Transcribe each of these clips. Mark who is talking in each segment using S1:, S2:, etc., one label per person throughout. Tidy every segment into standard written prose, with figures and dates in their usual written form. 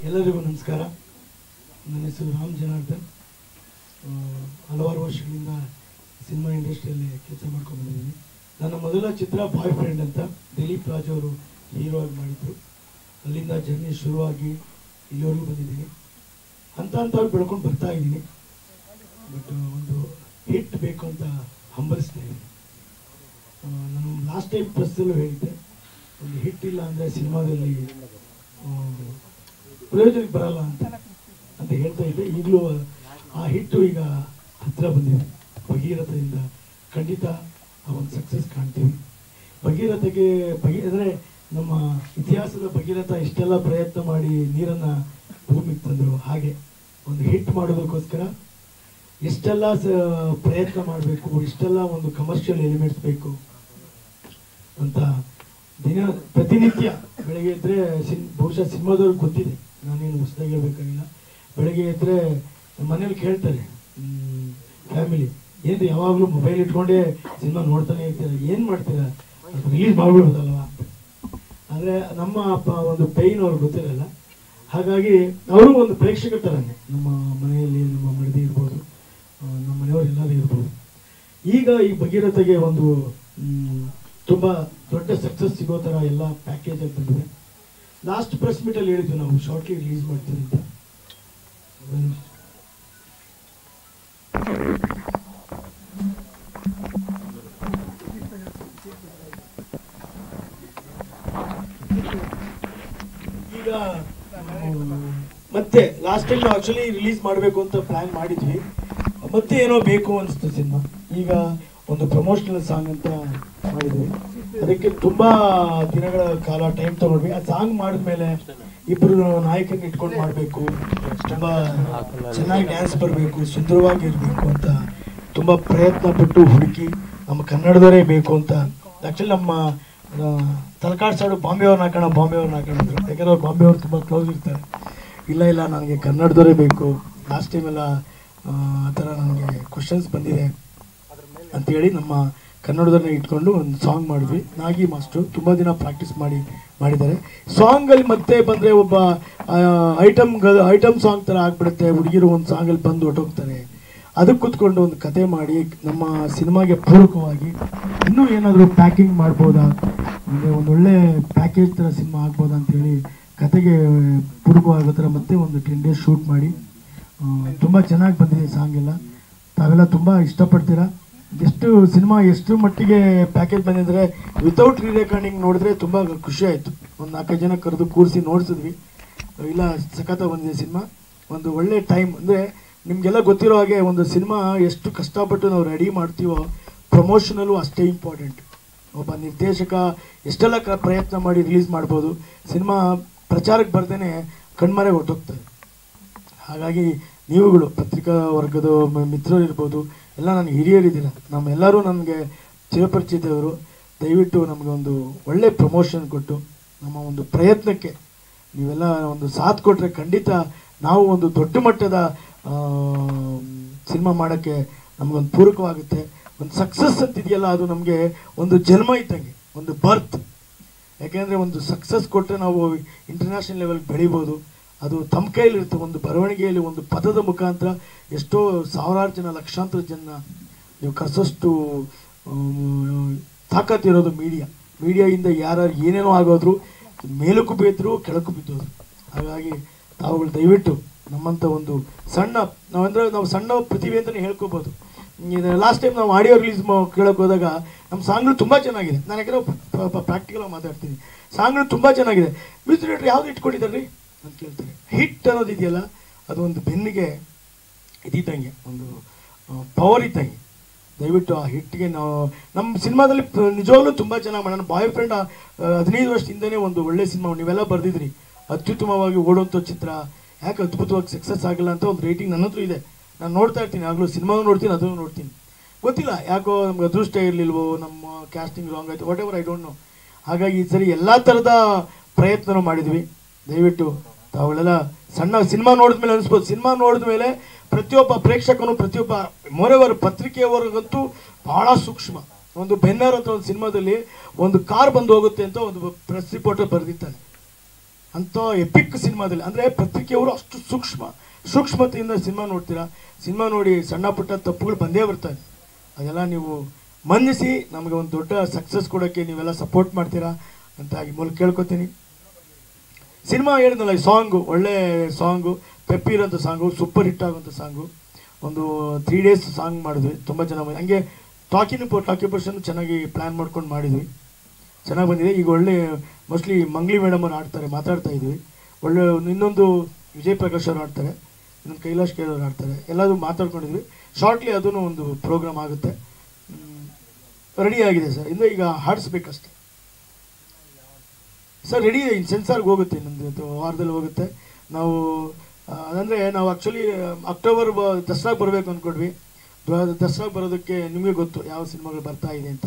S1: ಎಲ್ಲರಿಗೂ ನಮಸ್ಕಾರ. ನನ್ನ ಹೆಸರು ರಾಮ್ ಜನಾರ್ದನ್. ಹಲವಾರು ವರ್ಷಗಳಿಂದ ಸಿನಿಮಾ ಇಂಡಸ್ಟ್ರಿಯಲ್ಲಿ ಕೆಲಸ ಮಾಡ್ಕೊಂಡು ಬಂದಿದ್ದೀನಿ. ನನ್ನ ಮೊದಲ ಚಿತ್ರ ಬಾಯ್ ಫ್ರೆಂಡ್ ಅಂತ ದಿಲೀಪ್ ರಾಜ್ ಅವರು ಹೀರೋ ಆಗಿ ಮಾಡಿದ್ರು. ಅಲ್ಲಿಂದ ಜರ್ನಿ ಶುರುವಾಗಿ ಇಲ್ಲಿವರೆಗೂ ಬಂದಿದ್ದೀನಿ. ಹಂತವಾಗಿ ಬೆಳ್ಕೊಂಡು ಬರ್ತಾ ಇದ್ದೀನಿ. ಬಟ್ ಒಂದು ಹಿಟ್ ಬೇಕು ಅಂತ ಹಂಬಲಿಸ್ತಾ ಇದ್ದೀನಿ. ನಾನು ಲಾಸ್ಟ್ ಟೈಮ್ ಪ್ರೆಸ್ಸಲ್ಲೂ ಹೇಳಿದ್ದೆ, ಒಂದು ಹಿಟ್ ಇಲ್ಲ ಅಂದರೆ ಸಿನಿಮಾದಲ್ಲಿ ಪ್ರಯೋಜನಕ್ಕೆ ಬರಲ್ಲ ಅಂತ ಹೇಳ್ತಾ ಇದ್ದೆ. ಈಗಲೂ ಆ ಹಿಟ್ಟು ಈಗ ಹತ್ತಿರ ಬಂದಿದೆ. ಭಗೀರಥದಿಂದ ಖಂಡಿತ ಆ ಒಂದು ಸಕ್ಸಸ್ ಕಾಣ್ತೀವಿ. ಭಗೀರಥಗೆ ಅಂದರೆ ನಮ್ಮ ಇತಿಹಾಸದ ಭಗೀರಥ ಇಷ್ಟೆಲ್ಲ ಪ್ರಯತ್ನ ಮಾಡಿ ನೀರನ್ನು ಭೂಮಿಗೆ ತಂದರು. ಹಾಗೆ ಒಂದು ಹಿಟ್ ಮಾಡೋದಕ್ಕೋಸ್ಕರ ಎಷ್ಟೆಲ್ಲ ಪ್ರಯತ್ನ ಮಾಡಬೇಕು, ಇಷ್ಟೆಲ್ಲ ಒಂದು ಕಮರ್ಷಿಯಲ್ ಎಲಿಮೆಂಟ್ಸ್ ಬೇಕು ಅಂತ ಪ್ರತಿನಿತ್ಯ ಬೆಳಗ್ಗೆ ಇದ್ದರೆ ಬಹುಶಃ ಸಿನಿಮಾದವ್ರಿಗೆ ಗೊತ್ತಿದೆ, ನಾನೇನು ಹೊಸದಾಗಿ ಹೇಳ್ಬೇಕಾಗಿಲ್ಲ. ಬೆಳಗ್ಗೆ ಇದ್ದರೆ ಮನೇಲಿ ಕೇಳ್ತಾರೆ ಫ್ಯಾಮಿಲಿ, ಏನು ಯಾವಾಗಲೂ ಮೊಬೈಲ್ ಇಟ್ಕೊಂಡೇ ಸಿನಿಮಾ ನೋಡ್ತಾನೆ ಇರ್ತೀರ, ಏನು ಮಾಡ್ತೀರಾ, ಅದು ರಿಲೀಸ್ ಮಾಡಿಬಿಡೋದಲ್ವ. ಆದರೆ ನಮ್ಮ ಒಂದು ಪೈನ್ ಅವ್ರಿಗೆ ಗೊತ್ತಿರಲ್ಲ. ಹಾಗಾಗಿ ಅವರು ಒಂದು ಪ್ರೇಕ್ಷಕರ ಥರನೇ ನಮ್ಮ ಮನೆಯಲ್ಲಿ ನಮ್ಮ ಮಡದಿ ಇರ್ಬೋದು, ನಮ್ಮ ಮನೆಯವರು ಎಲ್ಲರೂ ಇರ್ಬೋದು. ಈಗ ಈ ಭಗೀರಥಗೆ ಒಂದು ತುಂಬ ದೊಡ್ಡ ಸಕ್ಸಸ್ ಸಿಗೋ ಥರ ಎಲ್ಲ ಪ್ಯಾಕೇಜಾಗಿ ಬಂದಿದೆ. ಲಾಸ್ಟ್ ಪ್ರೆಸ್ ಮೀಟಲ್ಲಿ ಹೇಳಿದ್ವಿ ನಾವು ಶಾರ್ಟ್ಲಿ ರಿಲೀಸ್ ಮಾಡ್ತೀವಿ ಅಂತ. ಈಗ ಮತ್ತೆ ಲಾಸ್ಟ್ ಟೈಮ್ ನಾವು ಆಕ್ಚುಲಿ ರಿಲೀಸ್ ಮಾಡಬೇಕು ಅಂತ ಪ್ಲಾನ್ ಮಾಡಿದ್ವಿ. ಮತ್ತೆ ಏನೋ ಬೇಕು ಅನಿಸ್ತು ಸಿನಿಮಾ. ಈಗ ಒಂದು ಪ್ರಮೋಷನಲ್ ಸಾಂಗ್ ಅಂತ ಮಾಡಿದ್ವಿ. ಅದಕ್ಕೆ ತುಂಬ ದಿನಗಳ ಕಾಲ ಟೈಮ್ ತಗೊಂಡ್ವಿ. ಆ ಸಾಂಗ್ ಮಾಡಿದ್ಮೇಲೆ ಇಬ್ಬರು ನಾಯಕನ ಇಟ್ಕೊಂಡು ಮಾಡಬೇಕು, ತುಂಬ ಚೆನ್ನಾಗಿ ಡ್ಯಾನ್ಸ್ ಬರಬೇಕು, ಸುಂದರವಾಗಿರಬೇಕು ಅಂತ ತುಂಬ ಪ್ರಯತ್ನ ಪಟ್ಟು ಹುಡುಕಿ ನಮ್ಮ ಕನ್ನಡದವರೇ ಬೇಕು ಅಂತ. ಆ್ಯಕ್ಚುಲಿ ನಮ್ಮ ತಲಕಾಡು ಸೈಡು ಬಾಂಬೆಯವ್ರನ್ನ ಹಾಕೋಣ ಅಂದರು. ಯಾಕಂದ್ರೆ ಅವ್ರು ಬಾಂಬೆಯವ್ರು ತುಂಬ ಕ್ಲೋಸ್ ಇರ್ತಾರೆ. ಇಲ್ಲ ನನಗೆ ಕನ್ನಡದವರೇ ಬೇಕು. ಲಾಸ್ಟ್ ಟೈಮೆಲ್ಲ ಆ ಥರ ನನಗೆ ಕ್ವಶನ್ಸ್ ಬಂದಿದೆ ಅಂಥೇಳಿ ನಮ್ಮ ಕನ್ನಡದವ್ರನ್ನ ಇಟ್ಕೊಂಡು ಒಂದು ಸಾಂಗ್ ಮಾಡಿದ್ವಿ. ನಾಗಿ ಮಾಸ್ಟ್ರು ತುಂಬ ದಿನ ಪ್ರಾಕ್ಟೀಸ್ ಮಾಡಿದ್ದಾರೆ. ಸಾಂಗಲ್ಲಿ ಮತ್ತೆ ಬಂದರೆ ಒಬ್ಬ ಐಟಮ್ ಸಾಂಗ್ ಥರ ಆಗಿಬಿಡುತ್ತೆ. ಹುಡುಗಿರು ಒಂದು ಸಾಂಗಲ್ಲಿ ಬಂದು ಹೊಟ್ಟೋಗ್ತಾರೆ. ಅದಕ್ಕೆ ಕೂತ್ಕೊಂಡು ಒಂದು ಕತೆ ಮಾಡಿ ನಮ್ಮ ಸಿನಿಮಾಗೆ ಪೂರಕವಾಗಿ ಇನ್ನೂ ಏನಾದರೂ ಪ್ಯಾಕಿಂಗ್ ಮಾಡ್ಬೋದಾ, ಅಂದರೆ ಒಂದೊಳ್ಳೆ ಪ್ಯಾಕೇಜ್ ಥರ ಸಿನಿಮಾ ಆಗ್ಬೋದಾ ಅಂಥೇಳಿ ಕತೆಗೆ ಪೂರಕವಾಗೋ ಥರ ಮತ್ತೆ ಒಂದು 10 days ಶೂಟ್ ಮಾಡಿ ತುಂಬ ಚೆನ್ನಾಗಿ ಬಂದಿದೆ ಸಾಂಗ್ ಎಲ್ಲ. ತಾವೆಲ್ಲ ತುಂಬ ಇಷ್ಟಪಡ್ತೀರಾ. ಎಷ್ಟು ಮಟ್ಟಿಗೆ ಪ್ಯಾಕೇಜ್ ಬಂದಿದ್ರೆ ವಿತೌಟ್ ರೆಕಾರ್ಡಿಂಗ್ ನೋಡಿದ್ರೆ ತುಂಬ ಖುಷಿ ಆಯಿತು. ಒಂದು 4-5 ಜನ ಕರೆದು ಕೂರಿಸಿ ನೋಡಿಸಿದ್ವಿ. ಇಲ್ಲ ಸಖತ್ತಾಗಿ ಬಂದಿದೆ ಸಿನಿಮಾ. ಒಂದು ಒಳ್ಳೆ ಟೈಮ್, ಅಂದರೆ ನಿಮಗೆಲ್ಲ ಗೊತ್ತಿರೋ ಹಾಗೆ ಒಂದು ಸಿನಿಮಾ ಎಷ್ಟು ಕಷ್ಟಪಟ್ಟು ನಾವು ರೆಡಿ ಮಾಡ್ತೀವೋ ಪ್ರಮೋಷನಲ್ಲೂ ಅಷ್ಟೇ ಇಂಪಾರ್ಟೆಂಟ್. ಒಬ್ಬ ನಿರ್ದೇಶಕ ಎಷ್ಟೆಲ್ಲ ಪ್ರಯತ್ನ ಮಾಡಿ ರಿಲೀಸ್ ಮಾಡ್ಬೋದು, ಸಿನಿಮಾ ಪ್ರಚಾರಕ್ಕೆ ಬರ್ದೇ ಕಣ್ಮರೆ ಹೊಟ್ಟೋಗ್ತದೆ. ಹಾಗಾಗಿ ನೀವುಗಳು ಪತ್ರಿಕಾ ವರ್ಗದ ಮಿತ್ರರು ಇರ್ಬೋದು, ಎಲ್ಲ ನನಗೆ ಹಿರಿಯರಿದ್ದೀರ, ನಮ್ಮೆಲ್ಲರೂ ನನಗೆ ಚಿರಪರಿಚಿತವರು. ದಯವಿಟ್ಟು ನಮಗೆ ಒಂದು ಒಳ್ಳೆ ಪ್ರಮೋಷನ್ ಕೊಟ್ಟು ನಮ್ಮ ಒಂದು ಪ್ರಯತ್ನಕ್ಕೆ ನೀವೆಲ್ಲ ಒಂದು ಸಾಥ್ ಕೊಟ್ಟರೆ ಖಂಡಿತ ನಾವು ಒಂದು ದೊಡ್ಡ ಮಟ್ಟದ ಸಿನಿಮಾ ಮಾಡೋಕ್ಕೆ ನಮಗೊಂದು ಪೂರಕವಾಗುತ್ತೆ. ಒಂದು ಸಕ್ಸಸ್ ಅಂತಿದೆಯಲ್ಲ, ಅದು ನಮಗೆ ಒಂದು ಜನ್ಮ ಇದ್ದಂಗೆ, ಒಂದು ಬರ್ತ್. ಯಾಕೆಂದರೆ ಒಂದು ಸಕ್ಸಸ್ ಕೊಟ್ಟರೆ ನಾವು ಇಂಟರ್ನ್ಯಾಷನಲ್ ಲೆವೆಲ್ಗೆ ಬೆಳಿಬೋದು. ಅದು ತಮ್ಮ ಕೈಲಿರುತ್ತೆ. ಒಂದು ಬರವಣಿಗೆಯಲ್ಲಿ ಒಂದು ಪದದ ಮುಖಾಂತರ ಎಷ್ಟೋ ಸಾವಿರಾರು ಜನ, ಲಕ್ಷಾಂತರ ಜನ ನೀವು ಕರೆಸೋಷ್ಟು ತಾಕತ್ತಿರೋದು ಮೀಡಿಯಾಯಿಂದ ಯಾರು ಏನೇನೋ ಆಗೋದ್ರು, ಮೇಲಕ್ಕೂ ಬಿದ್ದರು ಕೆಳಕ್ಕೂ ಬಿದ್ದೋದ್ರು. ಹಾಗಾಗಿ ತಾವುಗಳು ದಯವಿಟ್ಟು ನಮ್ಮಂಥ ಒಂದು ನಾವು ಸಣ್ಣ ಪ್ರತಿಭೆ ಅಂತಲೇ ಹೇಳ್ಕೊಬೋದು. ಲಾಸ್ಟ್ ಟೈಮ್ ನಾವು ಆಡಿಯೋ ರಿಲೀಸ್ ಕೇಳೋಕೆ ಹೋದಾಗ ನಮ್ಮ ಸಾಂಗ್ಗಳು ತುಂಬ ಚೆನ್ನಾಗಿದೆ. ನಾನು ಯಾಕಂದರೆ ಪ್ರಾಕ್ಟಿಕಲಾಗಿ ಮಾತಾಡ್ತೀನಿ. ಸಾಂಗ್ಗಳು ತುಂಬ ಚೆನ್ನಾಗಿದೆ. ಮ್ಯೂಸಿಕ್ ಡೈರೆಕ್ಟರ್ ಯಾವುದು ಇಟ್ಕೊಂಡಿದ್ದಾರೆ ರೀ ಅಂತ ಕೇಳ್ತಾರೆ. ಹಿಟ್ ಅನ್ನೋದು ಇದೆಯಲ್ಲ, ಅದು ಒಂದು ಬೆನ್ನಿಗೆ ಇದ್ದಂಗೆ, ಒಂದು ಪವರ್ ಇದ್ದಂಗೆ. ದಯವಿಟ್ಟು ಆ ಹಿಟ್ಗೆ ನಾವು ನಮ್ಮ ಸಿನಿಮಾದಲ್ಲಿ ನಿಜವಾಗ್ಲೂ ತುಂಬ ಚೆನ್ನಾಗಿ ಮಾಡೋಣ. ಬಾಯ್ ಫ್ರೆಂಡ್ 15 ವರ್ಷದಿಂದನೇ ಒಂದು ಒಳ್ಳೆ ಸಿನಿಮಾ ನೀವೆಲ್ಲ ಬರೆದಿದ್ರಿ. ಅತ್ಯುತ್ತಮವಾಗಿ ಓಡುವಂಥ ಚಿತ್ರ, ಯಾಕೆ ಅದ್ಭುತವಾಗಿ ಸಕ್ಸಸ್ ಆಗಿಲ್ಲ ಅಂತ ಒಂದು ರೇಟಿಂಗ್ ನನ್ನ ಹತ್ರ ಇದೆ. ನಾನು ನೋಡ್ತಾ ಇರ್ತೀನಿ, ಆಗಲೂ ಸಿನಿಮಾಗೂ ನೋಡ್ತೀನಿ, ಅದನ್ನು ನೋಡ್ತೀನಿ. ಗೊತ್ತಿಲ್ಲ ಯಾಕೋ ನಮ್ಗೆ ಅದೃಷ್ಟ ಇರಲಿಲ್ವೋ, ನಮ್ಮ ಕ್ಯಾಸ್ಟಿಂಗ್ ರಾಂಗ್ ಆಯಿತು, what ever, I don't know. ಹಾಗಾಗಿ ಈ ಸರಿ ಎಲ್ಲ ಥರದ ಪ್ರಯತ್ನ ಮಾಡಿದ್ವಿ. ದಯವಿಟ್ಟು ತಾವುಗಳೆಲ್ಲ ಸಿನಿಮಾ ನೋಡಿದ್ಮೇಲೆ ಅನಿಸ್ಬೋದು, ಸಿನಿಮಾ ನೋಡಿದ್ಮೇಲೆ ಪ್ರತಿಯೊಬ್ಬ ಪ್ರೇಕ್ಷಕನು, ಪ್ರತಿಯೊಬ್ಬ ಮೊರೆವರ್ ಪತ್ರಿಕೆಯವರೆಗಂತೂ ಭಾಳ ಸೂಕ್ಷ್ಮ. ಒಂದು ಬೆನ್ನರ್ ಅಂತ ಒಂದು ಸಿನಿಮಾದಲ್ಲಿ ಒಂದು ಕಾರ್ ಬಂದು ಹೋಗುತ್ತೆ ಅಂತ ಒಂದು ಪ್ರೆಸ್ ರಿಪೋರ್ಟರ್ ಬರೆದಿದ್ದಾನೆ. ಅಂಥ ಎಪಿಕ್ ಸಿನಿಮಾದಲ್ಲಿ. ಅಂದರೆ ಪತ್ರಿಕೆಯವರು ಅಷ್ಟು ಸೂಕ್ಷ್ಮತೆಯಿಂದ ಸಿನಿಮಾ ನೋಡ್ತೀರಾ. ಸಿನಿಮಾ ನೋಡಿ ಸಣ್ಣ ಪುಟ್ಟ ತಪ್ಪುಗಳು ಬಂದೇ ಬರ್ತಾರೆ. ಅದೆಲ್ಲ ನೀವು ಮನ್ನಿಸಿ ನಮಗೆ ಒಂದು ದೊಡ್ಡ ಸಕ್ಸಸ್ ಕೊಡೋಕ್ಕೆ ನೀವೆಲ್ಲ ಸಪೋರ್ಟ್ ಮಾಡ್ತೀರಾ ಅಂತ ಈ ಮೂಲಕ ಕೇಳ್ಕೊತೀನಿ. ಸಿನಿಮಾ ಹೇಳಿದ್ನಲ್ಲ, ಈ ಸಾಂಗು ಒಳ್ಳೆ ಸಾಂಗು, ಪೆಪ್ಪಿರೋಂಥ ಸಾಂಗು, ಸೂಪರ್ ಹಿಟ್ ಆಗೋಂಥ ಸಾಂಗು. ಒಂದು 3 days ಸಾಂಗ್ ಮಾಡಿದ್ವಿ, ತುಂಬ ಚೆನ್ನಾಗಿ. ಹಂಗೆ ಟಾಕಿ ಪರ್ಸನ್ ಚೆನ್ನಾಗಿ ಪ್ಲ್ಯಾನ್ ಮಾಡ್ಕೊಂಡು ಮಾಡಿದ್ವಿ, ಚೆನ್ನಾಗಿ ಬಂದಿದೆ. ಈಗ ಒಳ್ಳೆ ಮೋಸ್ಟ್ಲಿ ಮಂಗ್ಲಿ ಮೇಡಮ್ ಅವ್ರು ಮಾತಾಡ್ತಾ ಇದ್ವಿ. ಒಳ್ಳೆ ಇನ್ನೊಂದು ವಿಜಯ್ ಪ್ರಕಾಶ್ ಅವ್ರು ಆಡ್ತಾರೆ, ಇನ್ನೊಂದು ಕೈಲಾಶ್ ಕೆ ಅವ್ರು ಆಡ್ತಾರೆ, ಎಲ್ಲದೂ ಮಾತಾಡ್ಕೊಂಡಿದ್ವಿ. ಶಾರ್ಟ್ಲಿ ಅದೂ ಒಂದು ಪ್ರೋಗ್ರಾಮ್ ಆಗುತ್ತೆ, ರೆಡಿ ಆಗಿದೆ ಸರ್. ಇನ್ನು ಈಗ ಹಾಡಿಸ್ಬೇಕಷ್ಟೆ ಸರ್. ರೆಡಿ ಇದೆ, ಇನ್ನು ಸೆನ್ಸಾರ್ಗೆ ಹೋಗುತ್ತೆ, ಇನ್ನೊಂದು ವಾರದಲ್ಲಿ ಹೋಗುತ್ತೆ. ನಾವು ಅದಂದರೆ ನಾವು ಆ್ಯಕ್ಚುಲಿ ಅಕ್ಟೋಬರ್ ದಸರಾಗೆ ಬರಬೇಕು ಅಂದ್ಕೊಂಡ್ವಿ. ದಸರಾಗೆ ಬರೋದಕ್ಕೆ ನಿಮಗೆ ಗೊತ್ತು ಯಾವ ಸಿನಿಮಾಗಳು ಬರ್ತಾ ಇದೆ ಅಂತ.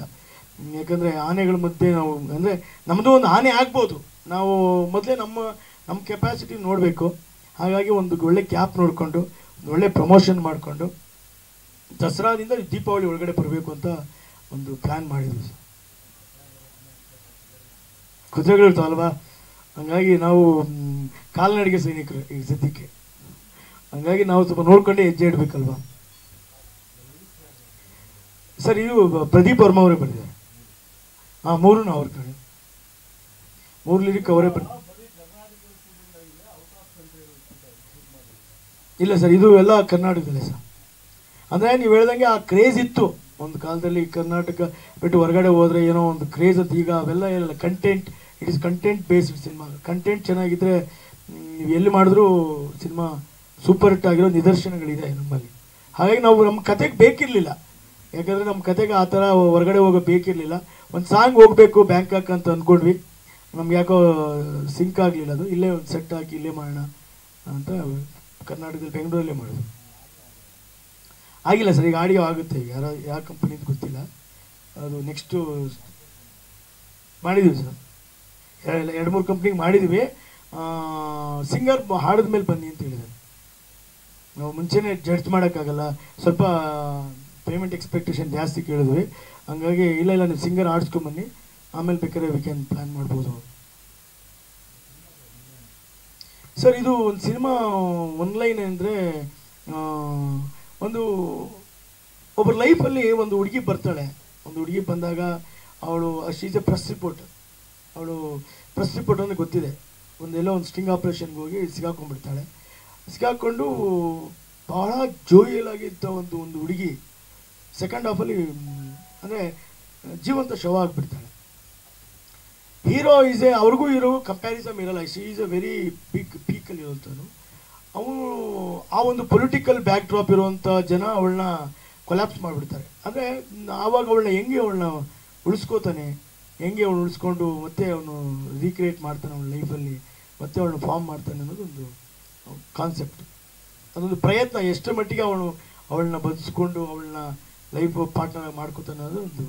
S1: ಯಾಕಂದರೆ ಆನೆಗಳ ಮಧ್ಯೆ ನಾವು, ಅಂದರೆ ನಮ್ಮದು ಒಂದು ಆನೆ ಆಗ್ಬೋದು, ನಾವು ಮೊದಲೇ ನಮ್ಮ ಕೆಪಾಸಿಟಿ ನೋಡಬೇಕು. ಹಾಗಾಗಿ ಒಂದು ಒಳ್ಳೆ ಕ್ಯಾಪ್ ನೋಡಿಕೊಂಡು ಒಂದು ಒಳ್ಳೆ ಪ್ರಮೋಷನ್ ಮಾಡಿಕೊಂಡು ದಸರಾದಿಂದ ದೀಪಾವಳಿ ಒಳಗಡೆ ಬರಬೇಕು ಅಂತ ಒಂದು ಪ್ಲ್ಯಾನ್ ಮಾಡಿದ್ವಿ ಸರ್. ಕುದುರೆಗಳು ಇರ್ತಾವಲ್ವಾ, ಹಂಗಾಗಿ ನಾವು ಕಾಲ್ನಡಿಗೆ ಸೈನಿಕರು ಈಗ ಸದ್ಯಕ್ಕೆ. ಹಂಗಾಗಿ ನಾವು ಸ್ವಲ್ಪ ನೋಡ್ಕೊಂಡೇ ಹೆಜ್ಜೆ ಇಡಬೇಕಲ್ವಾ ಸರ್. ಇದು ಪ್ರದೀಪ್ ವರ್ಮ ಅವರೇ ಬರೆದಿದ್ದಾರೆ. ಹಾಂ, 3 ಅವ್ರ ಕಡೆ 3 ಲಿರಿಕ್ ಅವರೇ ಇಲ್ಲ ಸರ್, ಇದು ಎಲ್ಲ ಕರ್ನಾಟಕದಲ್ಲೇ ಸರ್. ಅಂದರೆ ನೀವು ಹೇಳ್ದಂಗೆ ಆ ಕ್ರೇಜ್ ಇತ್ತು ಒಂದು ಕಾಲದಲ್ಲಿ. ಕರ್ನಾಟಕ ಬಿಟ್ಟು ಹೊರಗಡೆ ಹೋದರೆ ಏನೋ ಒಂದು ಕ್ರೇಜ್ ಅಂತ. ಈಗ ಅವೆಲ್ಲ ಏನಿಲ್ಲ, content, it is content based cinema. Content ಚೆನ್ನಾಗಿದ್ದರೆ ನೀವು ಎಲ್ಲಿ ಮಾಡಿದ್ರೂ ಸಿನಿಮಾ ಸೂಪರ್ ಹಿಟ್ ಆಗಿರೋ ನಿದರ್ಶನಗಳಿದೆ ನಮ್ಮಲ್ಲಿ. ಹಾಗಾಗಿ ನಾವು ನಮ್ಮ ಕತೆಗೆ ಬೇಕಿರಲಿಲ್ಲ, ಯಾಕಂದರೆ ನಮ್ಮ ಕತೆಗೆ ಆ ಥರ ಹೊರಗಡೆ ಹೋಗೋ ಬೇಕಿರಲಿಲ್ಲ. ಒಂದು ಸಾಂಗ್ ಹೋಗಬೇಕು ಬ್ಯಾಂಕಾಕ್ ಅಂತ ಅಂದ್ಕೊಂಡ್ವಿ, ನಮ್ಗೆ ಯಾಕೋ ಸಿಂಕ್ ಆಗಲಿಲ್ಲ ಅದು. ಇಲ್ಲೇ ಒಂದು ಸೆಟ್ ಹಾಕಿ ಇಲ್ಲೇ ಮಾಡೋಣ ಅಂತ ಕರ್ನಾಟಕದಲ್ಲಿ ಬೆಂಗಳೂರಲ್ಲೇ ಮಾಡೋದು. ಆಗಿಲ್ಲ ಸರ್, ಈಗ ಆಡಿಯೋ ಆಗುತ್ತೆ. ಈಗ ಯಾವ ಕಂಪನಿದು ಗೊತ್ತಿಲ್ಲ, ಅದು ನೆಕ್ಸ್ಟು ಮಾಡಿದ್ದೀವಿ ಸರ್. 2-3 ಕಂಪ್ನಿಗೆ ಮಾಡಿದ್ದೀವಿ. ಸಿಂಗರ್ ಹಾಡಿದ ಮೇಲೆ ಬನ್ನಿ ಅಂತ ಹೇಳಿದ್ದಾರೆ. ನಾವು ಮುಂಚೆನೇ ಜಡ್ಜ್ ಮಾಡೋಕ್ಕಾಗಲ್ಲ, ಸ್ವಲ್ಪ ಪೇಮೆಂಟ್ ಎಕ್ಸ್ಪೆಕ್ಟೇಷನ್ ಜಾಸ್ತಿ ಕೇಳಿದ್ವಿ. ಹಂಗಾಗಿ ಇಲ್ಲ ನೀವು ಸಿಂಗರ್ ಆಡಿಸ್ಕೊಂಬನ್ನಿ, ಆಮೇಲೆ ಬೇಕಾದ್ರೆ ವೀಕೆಂಡ್ ಪ್ಲ್ಯಾನ್ ಮಾಡ್ಬೋದು ಸರ್. ಇದು ಒಂದು ಸಿನಿಮಾ ಒನ್ಲೈನ್ ಅಂದರೆ, ಒಬ್ಬರ ಲೈಫಲ್ಲಿ ಒಂದು ಹುಡುಗಿ ಬರ್ತಾಳೆ. ಒಂದು ಹುಡುಗಿ ಬಂದಾಗ ಅವಳು ಶೀಸ್ ಎ ಪ್ರೆಸ್ ರಿಪೋರ್ಟರ್. ಅವಳು ಪ್ರೆಸ್ ರಿಪೋರ್ಟ್ ಅಂದರೆ ಗೊತ್ತಿದೆ, ಒಂದೆಲ್ಲೋ ಒಂದು ಸ್ಟಿಂಗ್ ಆಪ್ರೇಷನ್ಗೆ ಹೋಗಿ ಸಿಗಾಕೊಂಡ್ಬಿಡ್ತಾಳೆ. ಸಿಗಾಕೊಂಡು ಭಾಳ ಜೋಯಲ್ ಆಗಿದ್ದ ಒಂದು ಹುಡುಗಿ ಸೆಕೆಂಡ್ ಹಾಫಲ್ಲಿ ಅಂದರೆ ಜೀವಂತ ಶವ ಆಗಿಬಿಡ್ತಾಳೆ. ಹೀರೋ ಅವ್ರಿಗೂ ಕಂಪ್ಯಾರಿಸಮ್ ಇರಲ್ಲ. ಶಿ ಈಸ್ ಎ ವೆರಿ ಪೀಕಲ್ಲಿ ಇರೋಂಥದ್ದು. ಅವನು ಆ ಒಂದು ಪೊಲಿಟಿಕಲ್ ಬ್ಯಾಕ್ ಡ್ರಾಪ್ ಇರುವಂಥ ಜನ ಅವಳನ್ನ ಕೊಲ್ಯಾಪ್ಸ್ ಮಾಡಿಬಿಡ್ತಾರೆ. ಅಂದರೆ ಆವಾಗ ಅವಳನ್ನ ಉಳಿಸ್ಕೋತಾನೆ, ಹೆಂಗೆ ಅವಳು ಉಳಿಸ್ಕೊಂಡು ಮತ್ತೆ ಅವನು ರೀಕ್ರಿಯೇಟ್ ಮಾಡ್ತಾನೆ ಅವನ ಲೈಫಲ್ಲಿ, ಮತ್ತೆ ಅವಳನ್ನ ಫಾರ್ಮ್ ಮಾಡ್ತಾನೆ ಅನ್ನೋದು ಒಂದು ಕಾನ್ಸೆಪ್ಟ್. ಅದೊಂದು ಪ್ರಯತ್ನ, ಎಷ್ಟರ ಮಟ್ಟಿಗೆ ಅವಳನ್ನ ಬದುಕಿಸ್ಕೊಂಡು ಅವಳನ್ನ ಲೈಫ್ ಪಾರ್ಟ್ನರ್ ಮಾಡ್ಕೋತಾನೆ ಅನ್ನೋದು ಒಂದು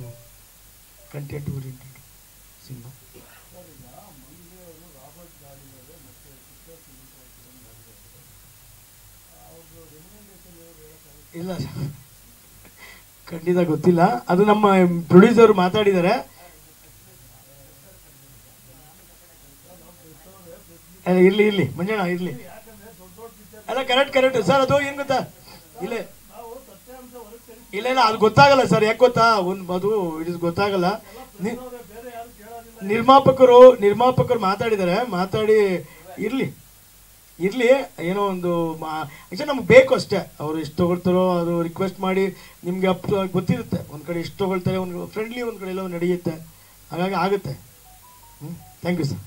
S1: ಕಂಟೆಂಟ್ ಓರಿಯೆಂಟೆಡ್ ಸಿನಿಮಾ. ಇಲ್ಲ ಖಂಡಿತ ಗೊತ್ತಿಲ್ಲ, ಅದು ನಮ್ಮ ಪ್ರೊಡ್ಯೂಸರ್ ಮಾತಾಡಿದ್ದಾರೆ. ಇರ್ಲಿ ಮಂಜಣ್ಣ ಇರ್ಲಿ. ಅಲ್ಲ ಕರೆಕ್ಟ್ ಸರ್. ಅದು ಏನು ಗೊತ್ತಾ, ಇಲ್ಲ ಅದು ಗೊತ್ತಾಗಲ್ಲ ಸರ್. ಯಾಕೆ ಗೊತ್ತಾ, ಅದು ಇಟ್ ಗೊತ್ತಾಗಲ್ಲ. ನಿರ್ಮಾಪಕರು ಮಾತಾಡಿ ಇರ್ಲಿ ಏನೋ ಒಂದು ಆ್ಯಕ್ಚುಲಿ ನಮ್ಗೆ ಬೇಕು ಅಷ್ಟೇ. ಅವರು ಎಷ್ಟು ತೊಗೊಳ್ತಾರೋ ಅದು ರಿಕ್ವೆಸ್ಟ್ ಮಾಡಿ ನಿಮಗೆ ಗೊತ್ತಿರುತ್ತೆ. ಒಂದು ಕಡೆ ಎಷ್ಟು ತೊಗೊಳ್ತಾರೆ, ಒಂದು ಫ್ರೆಂಡ್ಲಿ, ಒಂದು ಕಡೆ ಎಲ್ಲ ನಡೆಯುತ್ತೆ. ಹಾಗಾಗಿ ಆಗುತ್ತೆ. Thank you sir.